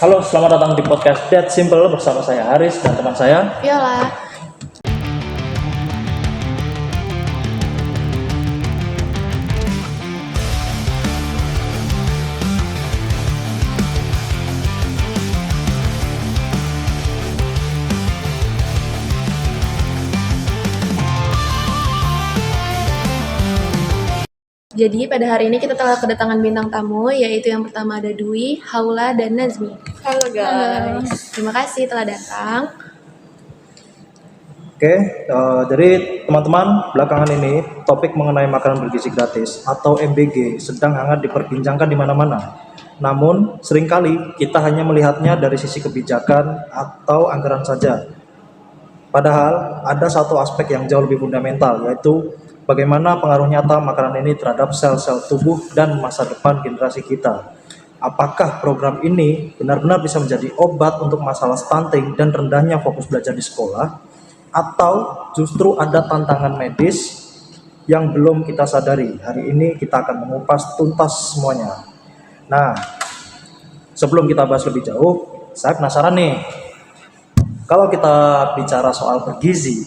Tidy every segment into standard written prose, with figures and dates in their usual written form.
Halo, selamat datang di podcast That Simple bersama saya Haris dan teman saya. Viola. Jadi pada hari ini kita telah kedatangan bintang tamu, yaitu yang pertama ada Dwi, Haula, dan Nazmi. Halo guys. Terima kasih telah datang. Oke, jadi teman-teman, belakangan ini topik mengenai makanan bergizi gratis atau MBG sedang hangat diperbincangkan di mana-mana. Namun, seringkali kita hanya melihatnya dari sisi kebijakan atau anggaran saja. Padahal, ada satu aspek yang jauh lebih fundamental, yaitu bagaimana pengaruh nyata makanan ini terhadap sel-sel tubuh dan masa depan generasi kita. Apakah program ini benar-benar bisa menjadi obat untuk masalah stunting dan rendahnya fokus belajar di sekolah? Atau justru ada tantangan medis yang belum kita sadari? Hari ini kita akan mengupas tuntas semuanya. Nah, sebelum kita bahas lebih jauh, saya penasaran nih. Kalau kita bicara soal bergizi,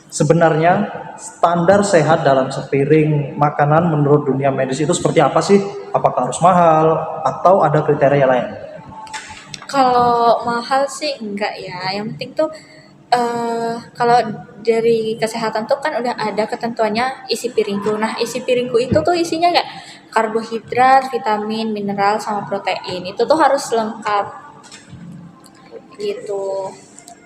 sebenarnya standar sehat dalam sepiring makanan menurut dunia medis itu seperti apa sih? Apakah harus mahal atau ada kriteria lain? Kalau mahal sih enggak ya. Yang penting tuh kalau dari kesehatan tuh kan udah ada ketentuannya isi piringku. Nah, isi piringku itu tuh isinya kayak karbohidrat, vitamin, mineral, sama protein. Itu tuh harus lengkap gitu.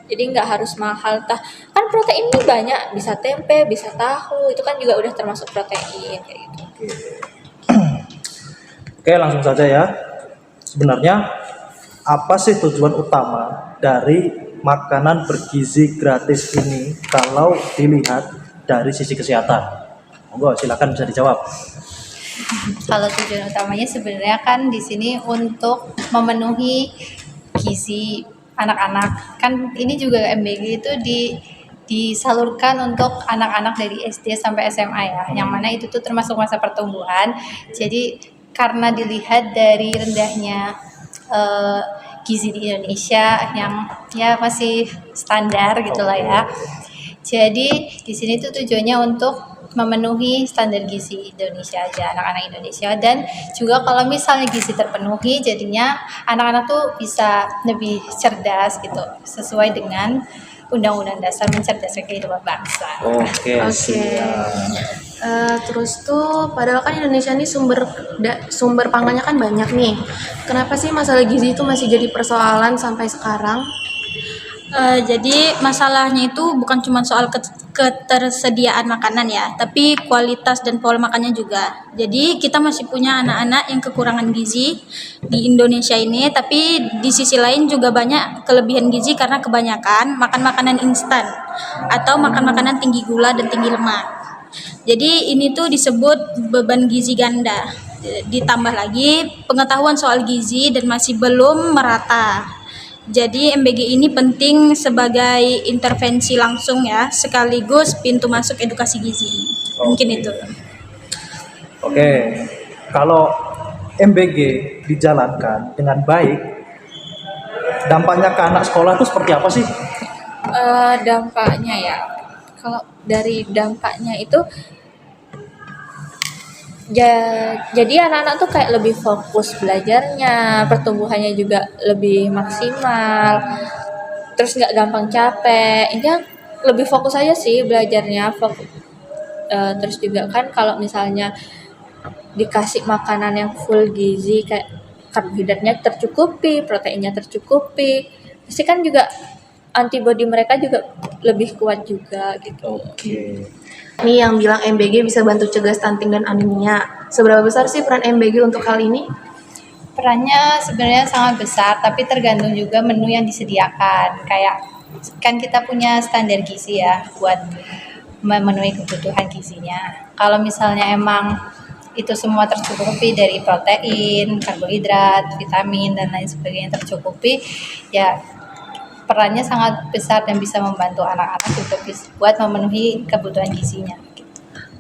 Jadi nggak harus mahal. Kan protein ini banyak, bisa tempe, bisa tahu. Itu kan juga udah termasuk protein kayak gitu. Oke, langsung saja ya. Sebenarnya apa sih tujuan utama dari makanan bergizi gratis ini kalau dilihat dari sisi kesehatan? Monggo, silakan bisa dijawab. Kalau tujuan utamanya sebenarnya kan di sini untuk memenuhi gizi anak-anak. Kan ini juga MBG itu disalurkan untuk anak-anak dari SD sampai SMA ya. Yang mana itu tuh termasuk masa pertumbuhan. Jadi karena dilihat dari rendahnya gizi di Indonesia yang ya masih standar gitulah ya. Jadi di sini tuh tujuannya untuk memenuhi standar gizi Indonesia aja, anak-anak Indonesia. Dan juga kalau misalnya gizi terpenuhi, jadinya anak-anak tuh bisa lebih cerdas gitu, sesuai dengan Undang-Undang Dasar Mencerdaskan Kehidupan Bangsa. Oke. Terus tuh, padahal kan Indonesia ini sumber pangannya kan banyak nih. Kenapa sih masalah gizi itu masih jadi persoalan sampai sekarang? Jadi masalahnya itu bukan cuma soal ketersediaan makanan ya, tapi kualitas dan pola makannya juga. Jadi kita masih punya anak-anak yang kekurangan gizi di Indonesia ini, tapi di sisi lain juga banyak kelebihan gizi karena kebanyakan makan makanan instan atau makan makanan tinggi gula dan tinggi lemak. Jadi ini tuh disebut beban gizi ganda. Ditambah lagi pengetahuan soal gizi dan masih belum merata. Jadi MBG ini penting sebagai intervensi langsung ya, sekaligus pintu masuk edukasi gizi. Mungkin itu. Oke. Kalau MBG dijalankan dengan baik, dampaknya ke anak sekolah itu seperti apa sih? Dampaknya ya. Kalau dari dampaknya itu jadi anak-anak tuh kayak lebih fokus belajarnya, pertumbuhannya juga lebih maksimal, terus nggak gampang capek. Ini lebih fokus aja sih belajarnya. Terus juga kan kalau misalnya dikasih makanan yang full gizi, kayak karbohidratnya tercukupi, proteinnya tercukupi, pasti kan juga antibodi mereka juga lebih kuat juga gitu. Oke. Ini yang bilang MBG bisa bantu cegah stunting dan anemia. Seberapa besar sih peran MBG untuk hal ini? Perannya sebenarnya sangat besar, tapi tergantung juga menu yang disediakan. Kayak kan kita punya standar gizi ya buat memenuhi kebutuhan gizinya. Kalau misalnya emang itu semua tercukupi dari protein, karbohidrat, vitamin dan lain sebagainya tercukupi, ya perannya sangat besar dan bisa membantu anak-anak juga buat memenuhi kebutuhan gizinya.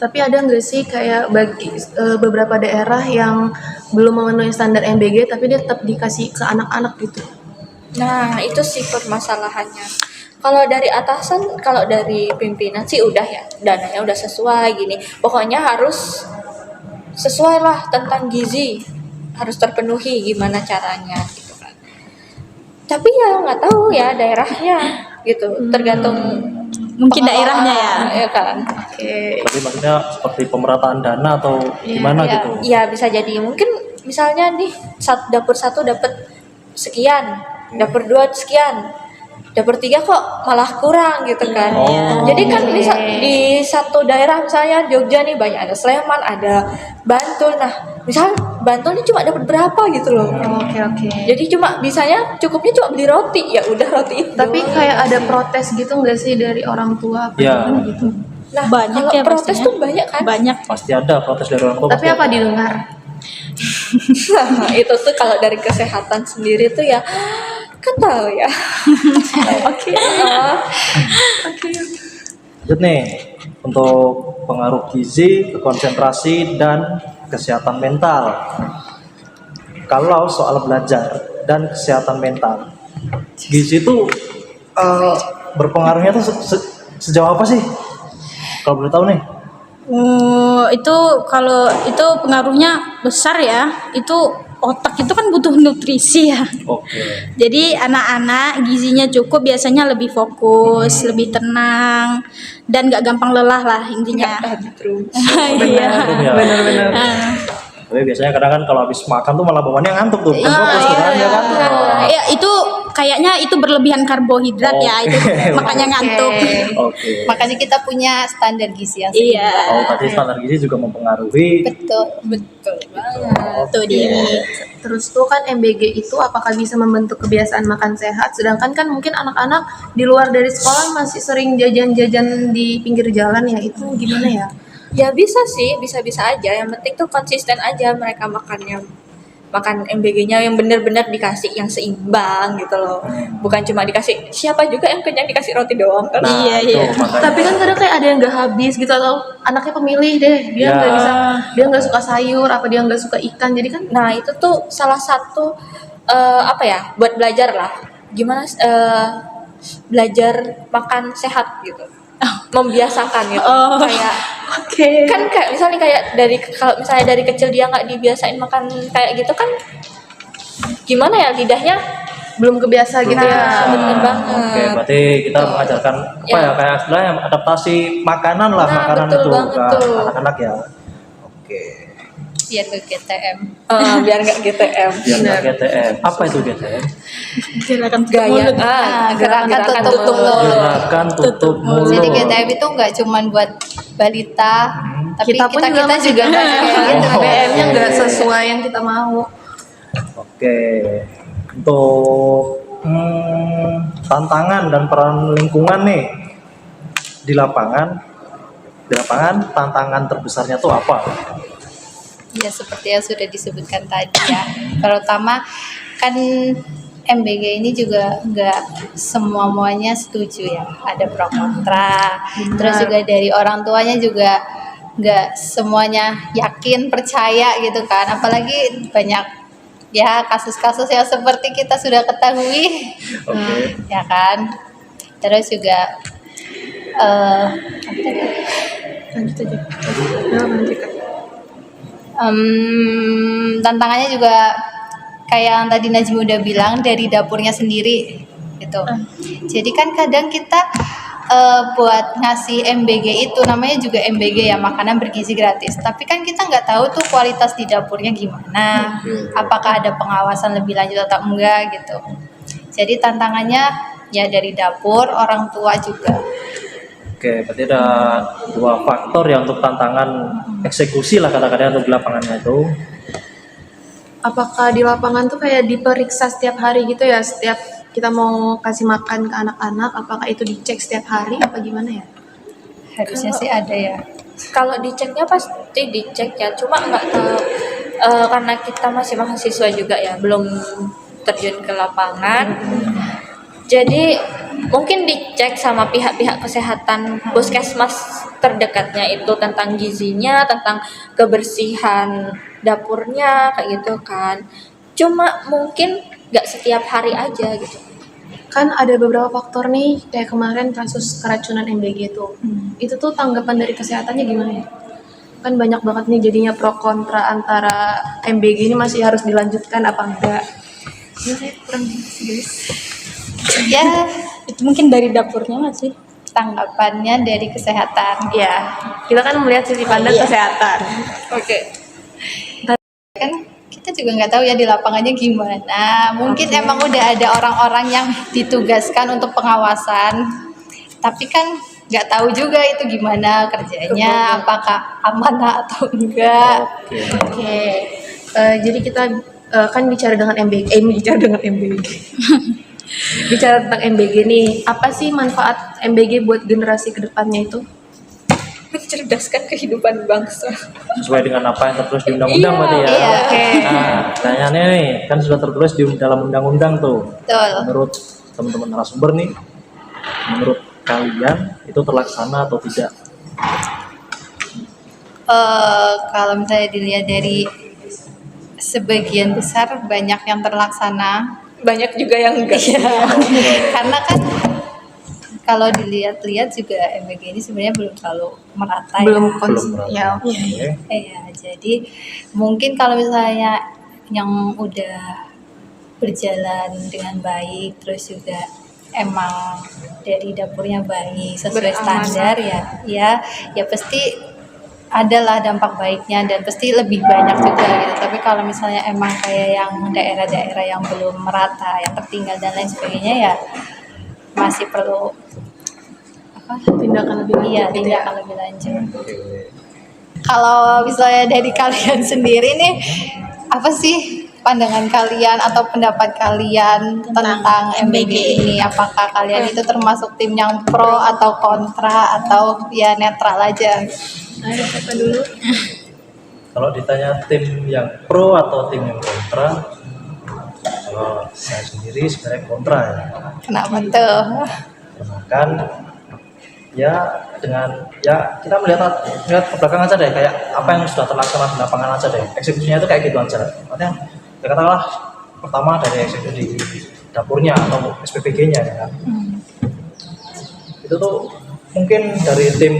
Tapi ada nggak sih kayak bagi beberapa daerah yang belum memenuhi standar MBG tapi dia tetap dikasih ke anak-anak gitu? Nah, itu sih permasalahannya. Kalau dari atasan, kalau dari pimpinan sih udah ya, dananya udah sesuai gini. Pokoknya harus sesuai lah tentang gizi, harus terpenuhi gimana caranya gitu kan. Tapi ya nggak tahu ya daerahnya gitu, tergantung Mungkin daerahnya ya. ya kan. Oke. Berarti maksudnya seperti pemerataan dana atau gimana iya. gitu? Iya bisa jadi mungkin misalnya nih dapur satu dapat sekian, dapur dua sekian, dapur tiga kok malah kurang gitu kan. Oh. Jadi kan di satu daerah misalnya Jogja nih banyak ada Sleman, ada Bantul. Nah misal Bantul nih cuma dapat berapa gitu loh. Oke. Jadi cukupnya cuma beli roti, ya udah roti itu. Tapi kayak ada protes gitu nggak sih dari orang tua apa Ya. gimana gitu? nah, Banyak kalau ya protes pastinya. tuh banyak kan. Banyak. Pasti ada protes dari orang tua. Tapi pasti apa ada. didengar? Nah, itu tuh kalau dari kesehatan sendiri tuh ya kan tahu ya. Oke. Lanjut nih, untuk pengaruh gizi, konsentrasi, dan kesehatan mental. Kalau soal belajar dan kesehatan mental, gizi itu berpengaruhnya tuh sejauh apa sih? Kalau boleh tahu nih. Itu kalau itu pengaruhnya besar ya. Itu otak itu kan butuh nutrisi ya. Oke. Jadi anak-anak gizinya cukup biasanya lebih fokus, lebih tenang, dan gak gampang lelah lah intinya. Iya. Benar-benar. Tapi biasanya kadang kan kalau habis makan tuh malah bawaannya ngantuk tuh, bukan fokus tuh kan, ya kan? Ya itu kayaknya itu berlebihan karbohidrat ya itu Oke. makanya ngantuk. Oke. Makanya kita punya standar gizi yang Iya. Oh, berarti standar gizi juga mempengaruhi. betul banget. Tuh dia. Terus tuh kan MBG itu apakah bisa membentuk kebiasaan makan sehat? Sedangkan kan mungkin anak-anak di luar dari sekolah masih sering jajan-jajan di pinggir jalan ya, itu gimana ya? Ya bisa sih, bisa-bisa aja. Yang penting tuh konsisten aja mereka makan MBG-nya yang benar-benar dikasih yang seimbang gitu loh. Bukan cuma dikasih, siapa juga yang kenyang dikasih roti doang kan. Iya, iya. Tuh, makanya. Tapi kan kadang kayak ada yang nggak habis gitu, atau anaknya pemilih deh, dia Ya. nggak bisa, dia nggak suka sayur, apa dia nggak suka ikan, jadi kan Nah, itu tuh salah satu apa ya, buat belajar lah. Gimana belajar makan sehat gitu. Membiasakan gitu. Kayak kan kayak misalnya kalau misalnya dari kecil dia nggak dibiasain makan kayak gitu kan gimana ya, lidahnya belum kebiasa gitu ya. bener banget. Oke, berarti kita mengajarkan apa Ya. ya, kayak istilahnya adaptasi makanan lah, Nah, makanan betul itu banget ke tuh. anak-anak ya. Oke. Biar ke GTM. Biar nggak GTM. Biar nggak GTM. Apa itu GTM? Gerakan Gaya Gerakan tutup mulut. Gerakan tutup mulut. Jadi GTM itu nggak cuman buat balita, tapi Kita pun juga masih juga kayak kayak gitu. gitu. BM-nya nggak sesuai yang kita mau. Oke. Untuk tantangan dan peran lingkungan nih di lapangan tantangan terbesarnya tuh apa? Ya seperti yang sudah disebutkan tadi ya. Terutama kan MBG ini juga nggak semuanya setuju ya. Ada pro kontra. Terus juga dari orang tuanya juga nggak semuanya yakin, percaya gitu kan. Apalagi banyak ya kasus-kasus yang seperti kita sudah ketahui. Oke. Ya kan. Terus juga Lanjut aja. Ya, lanjut. tantangannya juga kayak yang tadi Najmi udah bilang, dari dapurnya sendiri gitu. Jadi kan kadang kita buat ngasih MBG itu namanya juga MBG ya, makanan bergizi gratis. Tapi kan kita nggak tahu tuh kualitas di dapurnya gimana, apakah ada pengawasan lebih lanjut atau enggak gitu. Jadi tantangannya ya dari dapur, orang tua juga. Oke, berarti ada dua faktor ya untuk tantangan eksekusi lah kadang-kadang untuk di lapangannya itu. Apakah di lapangan tuh kayak diperiksa setiap hari gitu ya, setiap kita mau kasih makan ke anak-anak, apakah itu dicek setiap hari apa gimana ya? Harusnya sih ada ya. Kalau diceknya pasti dicek ya, cuma nggak tahu karena kita masih mahasiswa juga ya, belum terjun ke lapangan. Jadi mungkin dicek sama pihak-pihak kesehatan puskesmas terdekatnya itu tentang gizinya, tentang kebersihan dapurnya kayak gitu kan. Cuma mungkin nggak setiap hari aja gitu. Kan ada beberapa faktor nih, kayak kemarin kasus keracunan MBG itu. Itu tuh tanggapan dari kesehatannya gimana ya? Kan banyak banget nih jadinya pro kontra antara MBG ini masih harus dilanjutkan apa enggak. Ini saya kurang sih guys. Ya, Itu mungkin dari dapurnya nggak sih? tanggapannya dari kesehatan. Ya, kita kan melihat sisi pandang kesehatan. Oke. Kan kita juga nggak tahu ya di lapangannya gimana. Mungkin emang udah ada orang-orang yang ditugaskan untuk pengawasan, tapi kan nggak tahu juga itu gimana kerjanya, apakah amanah atau enggak. Oke. Jadi kita kan bicara dengan MBG, bicara dengan MBG. Bicara tentang MBG nih, apa sih manfaat MBG buat generasi kedepannya itu? Mencerdaskan kehidupan bangsa. Sesuai dengan apa yang tertulis di undang-undang berarti ya. Iya. Oke. Nah, pertanyaannya nih, kan sudah tertulis di dalam undang-undang tuh. Betul. Menurut teman-teman narasumber nih, menurut kalian itu terlaksana atau tidak? Kalau misalnya dilihat dari sebagian besar banyak yang terlaksana. Banyak juga yang enggak. Karena kan kalau dilihat-lihat juga MBG ini sebenarnya belum terlalu merata Belum ya. konsisten. Ya, Oke. Iya, jadi mungkin kalau misalnya yang udah berjalan dengan baik, terus juga emang dari dapurnya baik sesuai Beramanah. standar ya pasti adalah dampak baiknya dan pasti lebih banyak juga gitu. Tapi kalau misalnya emang kayak yang daerah-daerah yang belum merata, yang tertinggal dan lain sebagainya ya masih perlu tindakan lebih lanjut iya gitu ya. tindakan lebih lanjut. Kalau misalnya dari kalian sendiri nih, apa sih pandangan kalian atau pendapat kalian tentang MBG ini? Apakah kalian itu termasuk tim yang pro atau kontra atau ya netral aja? Ayo, siapa dulu? Kalau ditanya tim yang pro atau tim yang kontra, kalau saya sendiri sebenarnya kontra ya. Kenapa tuh? Karena kan ya dengan ya kita melihat ke belakang aja deh, kayak apa yang sudah terlaksana di lapangan aja deh, eksekusinya itu kayak gitu aja. Artinya ya katakanlah pertama dari eksekusi di dapurnya atau SPPG-nya ya kan. Itu tuh mungkin dari tim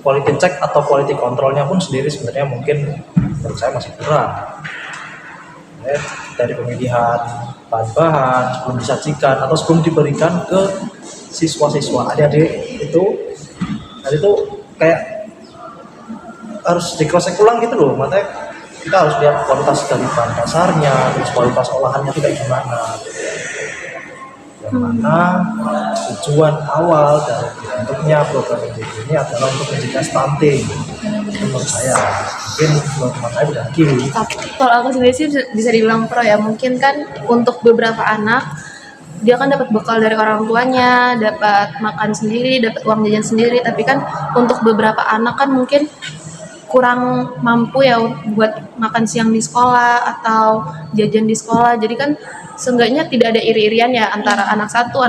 quality check atau quality controlnya pun sendiri sebenarnya mungkin menurut saya masih kurang. Ya, dari pemilihan bahan-bahan sebelum disajikan atau sebelum diberikan ke siswa-siswa adik-adik itu, tadi itu kayak harus di cross check ulang gitu loh. Makanya kita harus lihat kualitas dari bahan dasarnya, terus kualitas olahannya itu kayak gimana. Yang mana tujuan awal dari bentuknya program ini adalah untuk mencegah stunting. Menurut saya, mungkin menurut teman saya udah kiri. Kalau aku sendiri sih bisa dibilang pro ya. Mungkin kan untuk beberapa anak dia kan dapat bekal dari orang tuanya, dapat makan sendiri, dapat uang jajan sendiri. Tapi kan untuk beberapa anak kan mungkin kurang mampu ya buat makan siang di sekolah atau jajan di sekolah. Jadi kan seenggaknya tidak ada iri-irian ya antara anak satu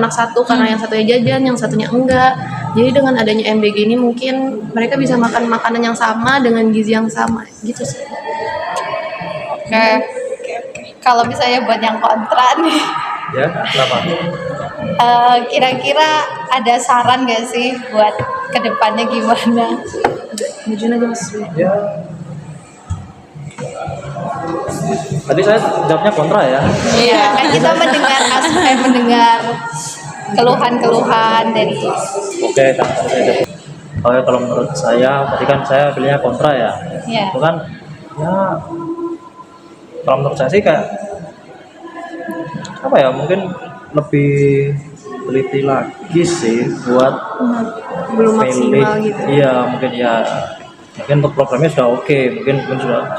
karena yang satunya jajan, yang satunya enggak. Jadi dengan adanya MBG ini mungkin mereka bisa makan makanan yang sama dengan gizi yang sama gitu sih. Oke. Kalau misalnya buat yang kontra nih, Ya, kenapa? kira-kira ada saran gak sih buat kedepannya gimana? Jujur aja mas. Ya. Tadi saya jawabnya kontra ya. Iya, kan kita mendengar keluhan-keluhan dari Oke, tanggal saya jawab. Oh, ya, kalau menurut saya, tadi kan saya pilihnya kontra ya. Iya. Itu kan, ya, kalau menurut saya sih kayak apa ya? Mungkin lebih teliti lagi sih buat Belum maksimal pilih. gitu. Iya, mungkin ya. Mungkin untuk programnya sudah oke, mungkin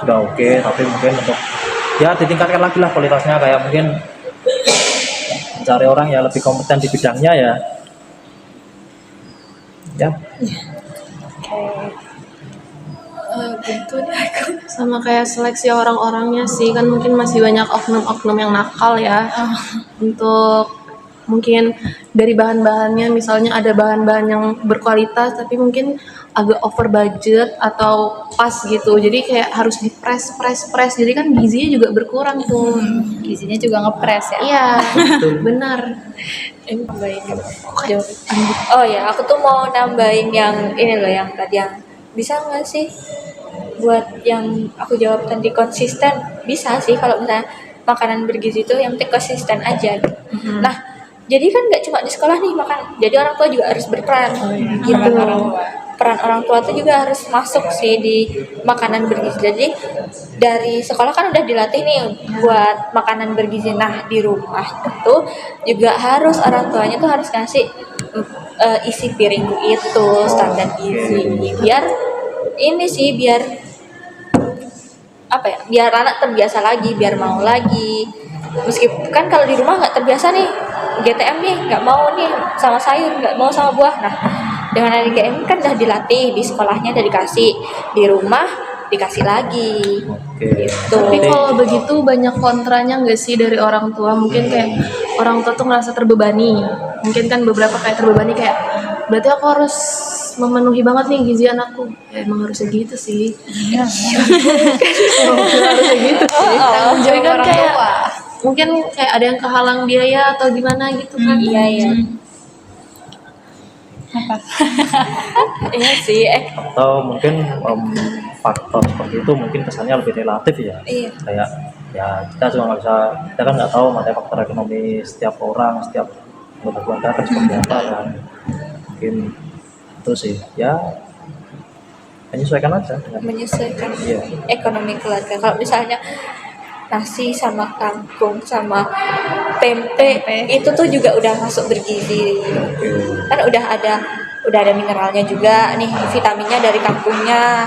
sudah oke, tapi mungkin untuk ya ditingkatkan lagi lah kualitasnya, kayak mungkin mencari orang yang lebih kompeten di bidangnya ya. Ya. Gitu deh. Sama kayak seleksi orang-orangnya sih kan mungkin masih banyak oknum-oknum yang nakal ya untuk mungkin dari bahan-bahannya, misalnya ada bahan-bahan yang berkualitas tapi mungkin agak over budget atau pas gitu, jadi kayak harus di press, jadi kan gizinya juga berkurang tuh. Gizinya juga ngepres ya. Iya, benar. Nambahin oh ya, aku tuh mau nambahin yang ini loh, yang tadi yang bisa nggak sih buat yang aku jawab tadi konsisten. Bisa sih kalau misalnya makanan bergizi itu yang penting konsisten aja gitu. Nah, jadi kan nggak cuma di sekolah nih makan, jadi orang tua juga harus berperan gitu. Peran orang tua tuh juga harus masuk sih di makanan bergizi. Jadi dari sekolah kan udah dilatih nih buat makanan bergizi. Nah, di rumah tuh juga harus orang tuanya tuh harus ngasih isi piringku itu standar gizi, biar ini sih, biar apa ya, biar anak terbiasa lagi, biar mau lagi. Meskipun kan kalau di rumah nggak terbiasa nih, GTM nih nggak mau nih sama sayur, nggak mau sama buah. Nah, dengan ada GTM kan udah dilatih, di sekolahnya udah dikasih, di rumah dikasih lagi. Oke. Gitu. Tapi kalau begitu banyak kontranya nggak sih dari orang tua? Mungkin kayak orang tua tuh ngerasa terbebani. Mungkin kan beberapa kayak terbebani, kayak berarti aku harus memenuhi banget nih gizi anakku. Ya, emang harusnya gitu sih. Harusnya gitu sih. Tanggung Tapi jawab kan orang kayak tua. mungkin kayak ada yang kehalang biaya atau gimana gitu kan. Iya. Iya sih, Atau mungkin faktor seperti itu mungkin kesannya lebih relatif ya. iya. Kayak ya kita juga nggak bisa, kita kan nggak tahu mana faktor ekonomi setiap orang, setiap anggota keluarga kan seperti apa kan. Mungkin itu sih ya, menyesuaikan aja dengan Menyesuaikan iya. ekonomi keluarga. Kalau misalnya nasi sama kangkung sama tempe itu tuh juga udah masuk bergizi, kan udah ada mineralnya juga nih, vitaminnya dari kangkungnya.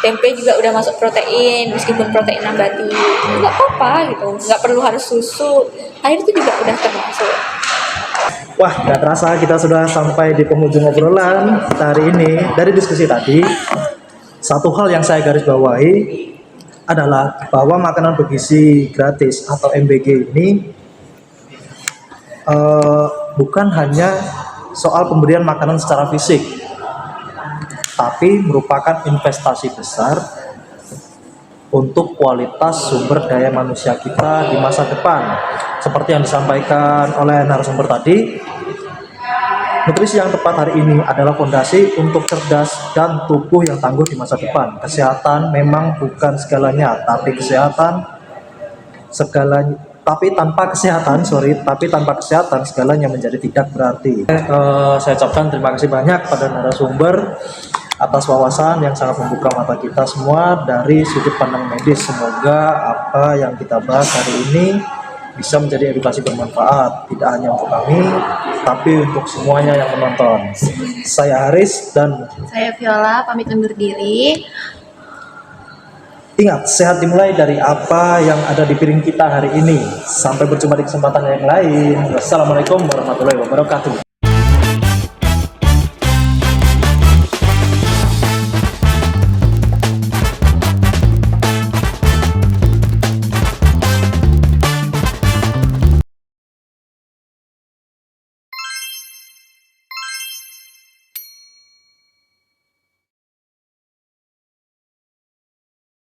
Tempe juga udah masuk protein, meskipun protein nabati nggak apa-apa gitu, nggak perlu harus susu, air itu juga udah termasuk. Wah, nggak terasa kita sudah sampai di penghujung obrolan kita hari ini. Dari diskusi tadi, satu hal yang saya garis bawahi adalah bahwa makanan bergizi gratis atau MBG ini bukan hanya soal pemberian makanan secara fisik, tapi merupakan investasi besar untuk kualitas sumber daya manusia kita di masa depan. Seperti yang disampaikan oleh narasumber tadi, nutrisi yang tepat hari ini adalah fondasi untuk cerdas dan tubuh yang tangguh di masa depan. Kesehatan memang bukan segalanya, tapi tanpa kesehatan segalanya menjadi tidak berarti. Saya ucapkan terima kasih banyak pada narasumber atas wawasan yang sangat membuka mata kita semua dari sudut pandang medis. Semoga apa yang kita bahas hari ini bisa menjadi edukasi bermanfaat, tidak hanya untuk kami, tapi untuk semuanya yang menonton. Saya Haris dan Saya Viola, pamit undur diri. ingat, sehat dimulai dari apa yang ada di piring kita hari ini. Sampai berjumpa di kesempatan yang lain. Wassalamualaikum warahmatullahi wabarakatuh.